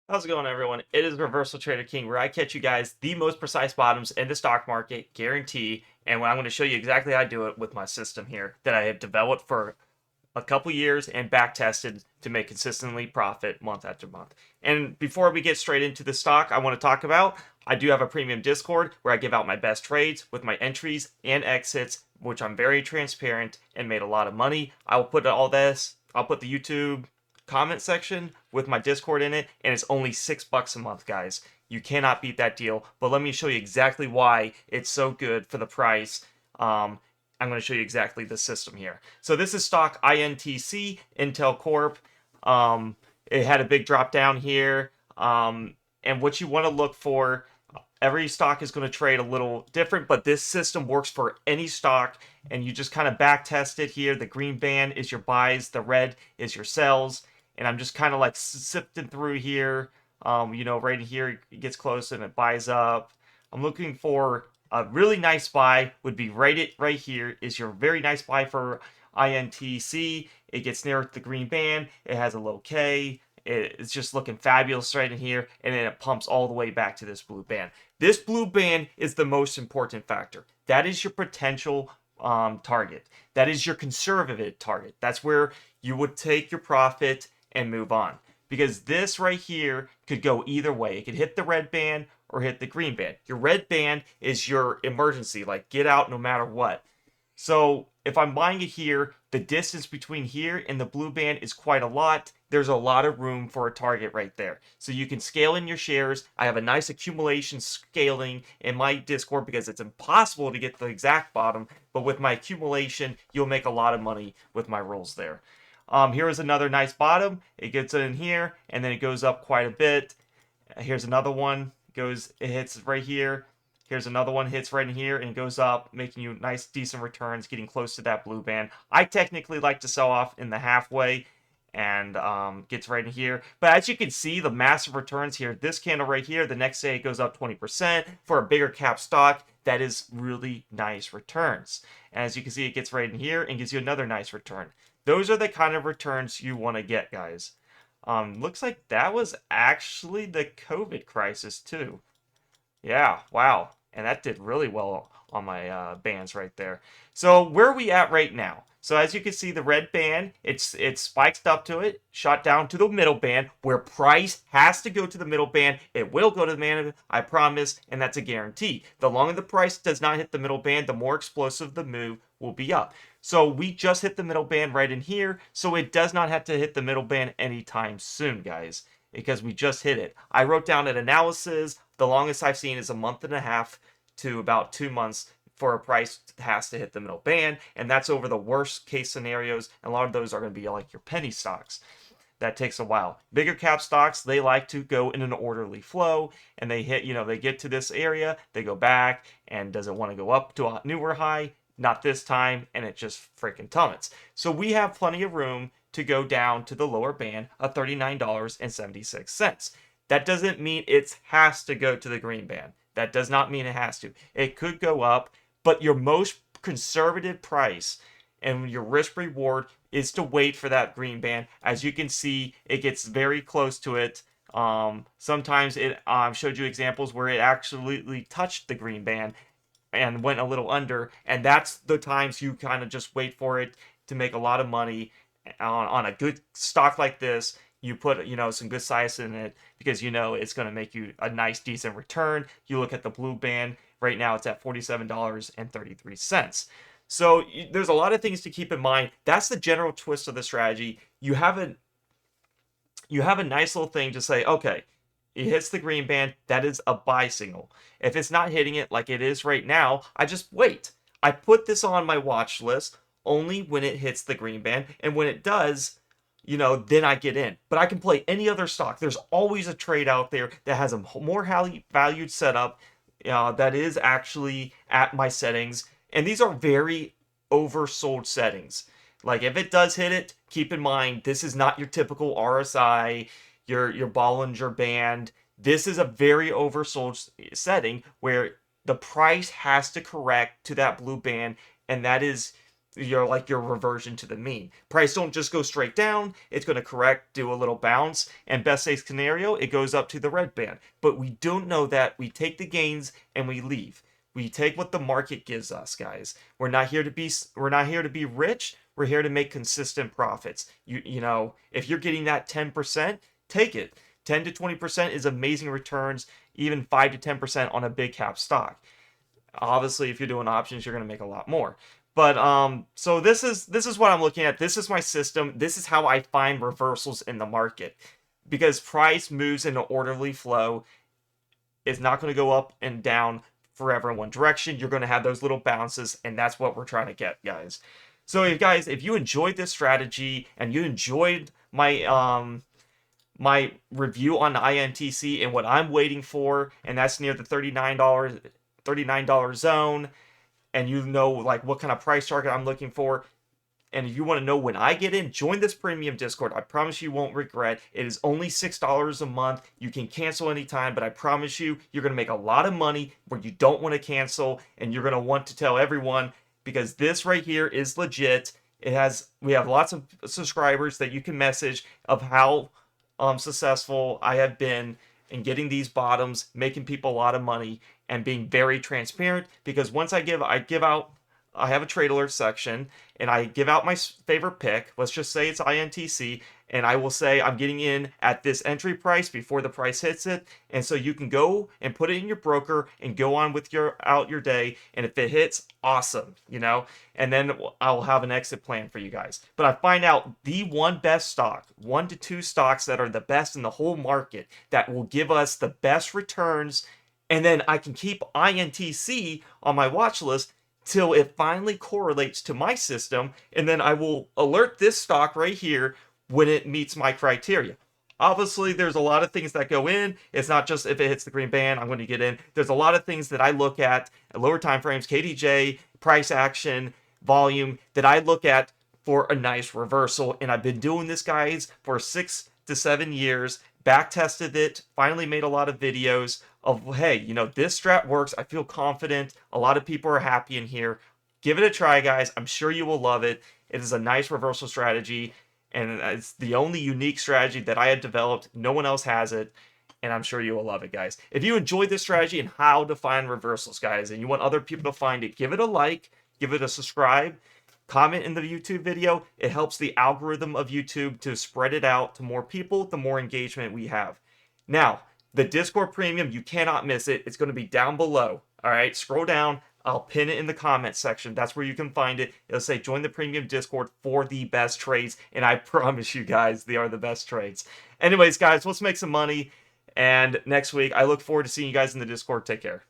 How's it going, everyone? It is Reversal Trader King, where I catch you guys the most precise bottoms in the stock market, guarantee. And I'm going to show you exactly how I do it with my system here that I have developed for a couple years and back tested to make consistently profit month after month. And before we get straight into the stock, I want to talk about I do have a premium Discord where I give out my best trades with my entries and exits, which I'm very transparent and made a lot of money. I will put all this, I'll put the YouTube comment section with my Discord in it, and it's only $6 a month, guys. You cannot beat that deal. But let me show you exactly why it's so good for the price. I'm going to show you exactly the system here. So this is stock INTC, Intel Corp. It had a big drop down here. And what you want to look for, every stock is going to trade a little different, but this system works for any stock. And you just kind of back test it here. The green band is your buys, the red is your sells. And I'm just kind of like sifting through here. Right here it gets close and it buys up. I'm looking for a really nice buy would be right here is your very nice buy for INTC. It gets near the green band. It has a low K. It's just looking fabulous right in here, and then it pumps all the way back to this blue band. This blue band is the most important factor. That is your potential target. That is your conservative target. That's where you would take your profit and move on. Because this right here could go either way. It could hit the red band or hit the green band. Your red band is your emergency, like get out no matter what. So if I'm buying it here, the distance between here and the blue band is quite a lot. There's a lot of room for a target right there. So you can scale in your shares. I have a nice accumulation scaling in my Discord because it's impossible to get the exact bottom. But with my accumulation, you'll make a lot of money with my rolls there. Here is another nice bottom. It gets in here and then it goes up quite a bit. Here's another one. It hits right here. Here's another one, hits right in here and goes up, making you nice, decent returns, getting close to that blue band. I technically like to sell off in the halfway and gets right in here. But as you can see, the massive returns here, this candle right here, the next day it goes up 20% for a bigger cap stock. That is really nice returns. And as you can see, it gets right in here and gives you another nice return. Those are the kind of returns you want to get, guys. Looks like that was actually the COVID crisis too. Yeah, wow. And that did really well on my bands right there. So where are we at right now? So as you can see, the red band, it spiked up to it, shot down to the middle band, where price has to go to the middle band. It will go to the band, I promise, and that's a guarantee. The longer the price does not hit the middle band, the more explosive the move will be up. So we just hit the middle band right in here, so it does not have to hit the middle band anytime soon, guys, because we just hit it. I wrote down an analysis. The longest I've seen is a month and a half to about 2 months for a price has to hit the middle band, and that's over the worst case scenarios, and a lot of those are going to be like your penny stocks. That takes a while. Bigger cap stocks, they like to go in an orderly flow, and they hit, they get to this area, they go back, and does it want to go up to a newer high? Not this time, and it just freaking plummets. So we have plenty of room to go down to the lower band of $39.76. That doesn't mean it has to go to the green band. That does not mean it has to. It could go up, but your most conservative price and your risk reward is to wait for that green band. As you can see, it gets very close to it. Sometimes it showed you examples where it actually touched the green band and went a little under, and that's the times you kind of just wait for it to make a lot of money on a good stock like this. You put some good size in it because it's going to make you a nice decent return. You look at the blue band right now, it's at $47.33. So there's a lot of things to keep in mind. That's the general twist of the strategy. You have a nice little thing to say, okay, it hits the green band, that is a buy signal. If it's not hitting it like it is right now, I just wait. I put this on my watch list only when it hits the green band, and when it does, then I get in. But I can play any other stock. There's always a trade out there that has a more valued setup that is actually at my settings, and these are very oversold settings. Like if it does hit it, keep in mind this is not your typical RSI, your Bollinger Band. This is a very oversold setting where the price has to correct to that blue band, and that is your reversion to the mean. Price don't just go straight down. It's going to correct, do a little bounce, and best case scenario, it goes up to the red band. But we don't know that. We take the gains and we leave. We take what the market gives us, guys. We're not here to be rich. We're here to make consistent profits. If you're getting that 10%, take it. 10 to 20% is amazing returns, even 5 to 10% on a big cap stock. Obviously, if you're doing options, you're going to make a lot more. But so this is what I'm looking at. This is my system. This is how I find reversals in the market. Because price moves in an orderly flow. It's not going to go up and down forever in one direction. You're going to have those little bounces, and that's what we're trying to get, guys. So if you enjoyed this strategy and you enjoyed my my review on the INTC and what I'm waiting for, and that's near the $39 zone, and you know like what kind of price target I'm looking for, and if you want to know when I get in, join this premium Discord. I promise you won't regret. It is only $6 a month. You can cancel anytime, but I promise you, you're going to make a lot of money where you don't want to cancel, and you're going to want to tell everyone, because this right here is legit. We have lots of subscribers that you can message of how successful I have been in getting these bottoms, making people a lot of money, and being very transparent. Because once I have a trade alert section, and I give out my favorite pick. Let's just say it's INTC, and I will say I'm getting in at this entry price before the price hits it, and so you can go and put it in your broker and go on with your day. And if it hits, awesome, and then I'll have an exit plan for you guys. But I find out the one to two stocks that are the best in the whole market that will give us the best returns, and then I can keep INTC on my watch list till it finally correlates to my system, and then I will alert this stock right here when it meets my criteria. Obviously, there's a lot of things that go in. It's not just if it hits the green band, I'm going to get in. There's a lot of things that I look at lower time frames, KDJ, price action, volume, that I look at for a nice reversal. And I've been doing this, guys, for 6 to 7 years. Back tested it, finally made a lot of videos of, hey, this strat works. I feel confident. A lot of people are happy in here. Give it a try, guys. I'm sure you will love it. It is a nice reversal strategy, and it's the only unique strategy that I have developed. No one else has it, and I'm sure you will love it, guys. If you enjoyed this strategy and how to find reversals, guys, and you want other people to find it, give it a like, give it a subscribe, comment in the YouTube video. It helps the algorithm of YouTube to spread it out to more people, the more engagement we have. Now, the Discord Premium, you cannot miss it. It's going to be down below. All right, scroll down. I'll pin it in the comments section. That's where you can find it. It'll say join the Premium Discord for the best trades, and I promise you guys, they are the best trades. Anyways, guys, let's make some money, and next week, I look forward to seeing you guys in the Discord. Take care.